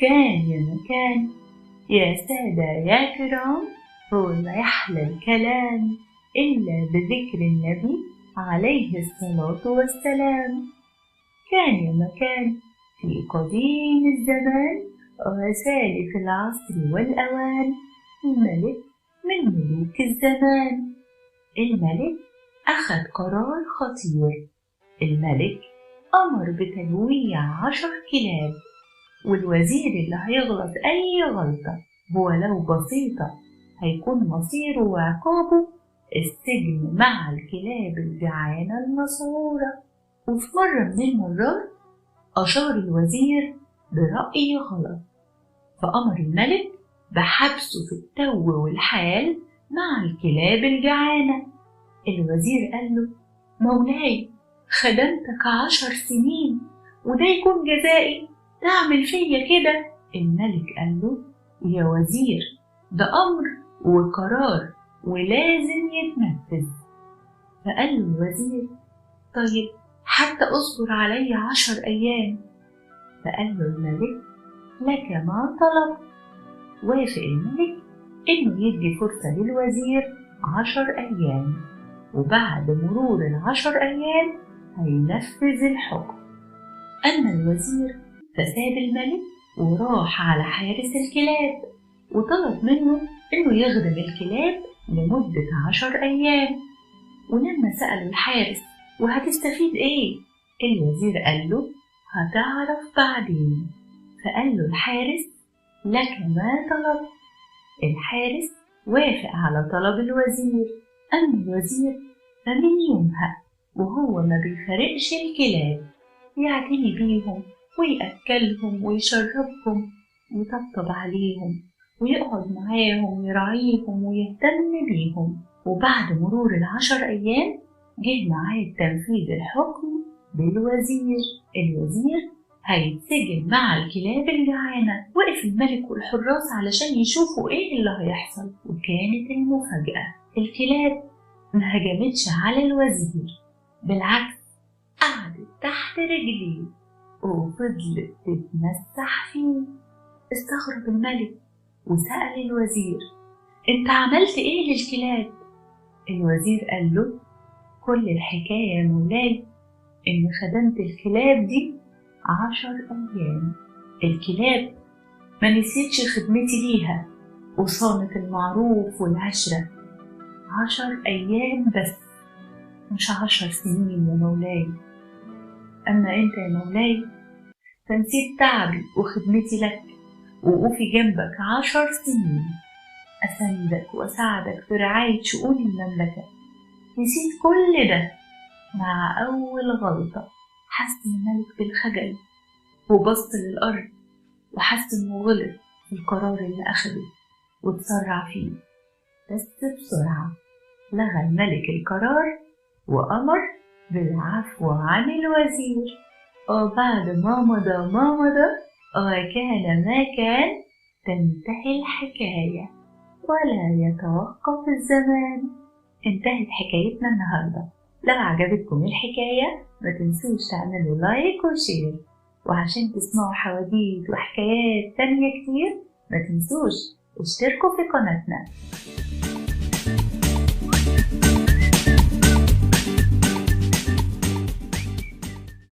كان يا مكان، يا سادة يا كرام، هو لا يحلى الكلام إلا بذكر النبي عليه الصلاة والسلام. كان يا مكان في قديم الزمان وسالف العصر والأوان ملك من ملوك الزمان. الملك أخذ قرار خطير. الملك أمر بتجويع 10 كلاب، والوزير اللي هيغلط أي غلطة ولو بسيطة هيكون مصيره وعقابه السجن مع الكلاب الجعانة المسعورة. وفي مرة من المرات أشار الوزير برأي غلط، فأمر الملك بحبسه في التو والحال مع الكلاب الجعانة. الوزير قال له: مولاي، خدمتك 10 سنين وده يكون جزائي؟ تعمل فيا كده؟ الملك قال له: يا وزير، ده أمر وقرار ولازم يتنفذ. فقال له الوزير: طيب حتى اصبر علي 10 أيام. فقال له الملك: لك ما طلب. وافق الملك إنه يدي فرصة للوزير 10 أيام، وبعد مرور 10 أيام هينفذ الحكم. أما الوزير فساب الملك وراح على حارس الكلاب وطلب منه إنه يخدم الكلاب لمدة 10 أيام. ولما سأله الحارس: وهتستفيد إيه؟ الوزير قال له: هتعرف بعدين. فقال له الحارس: لك ما طلب. الحارس وافق على طلب الوزير. أما الوزير فمن يومها وهو ما بيفارقش الكلاب، يعتني بيهم ويأكلهم ويشربهم ويطبطب عليهم ويقعد معاهم ويراعيهم ويهتم بيهم. وبعد مرور 10 أيام جه ميعاد تنفيذ الحكم بالوزير. الوزير هيتسجن مع الكلاب الجعانة. وقف الملك والحراس علشان يشوفوا ايه اللي هيحصل، وكانت المفاجأة: الكلاب ما هجمتش على الوزير، بالعكس قعدت تحت رجليه وفضلت تتمسح فيه. استغرب الملك وسأل الوزير: انت عملت ايه للكلاب؟ الوزير قال له: كل الحكاية يا مولاي إن خدمت الكلاب دي 10 أيام. الكلاب ما نسيتش خدمتي ليها وصانت المعروف والعشرة. 10 أيام بس، مش 10 سنين يا مولاي. أما أنت يا مولاي فنسيت تعبي وخدمتي لك ووقوفي جنبك 10 سنين أساندك وأساعدك في رعاية شؤون المملكة. نسيت كل ده مع أول غلطة. حس الملك بالخجل وبص للأرض وحس إنه غلط في القرار اللي أخده واتسرع فيه. بس بسرعة لغى الملك القرار وأمر بالعفو عن الوزير. وبعد ما مضى وكان ما كان تنتهي الحكاية ولا يتوقف الزمان. انتهت حكايتنا النهاردة. لو عجبتكم الحكاية ما تنسوش تعملوا لايك وشير، وعشان تسمعوا حواديت وحكايات تانية كتير ما تنسوش اشتركوا في قناتنا.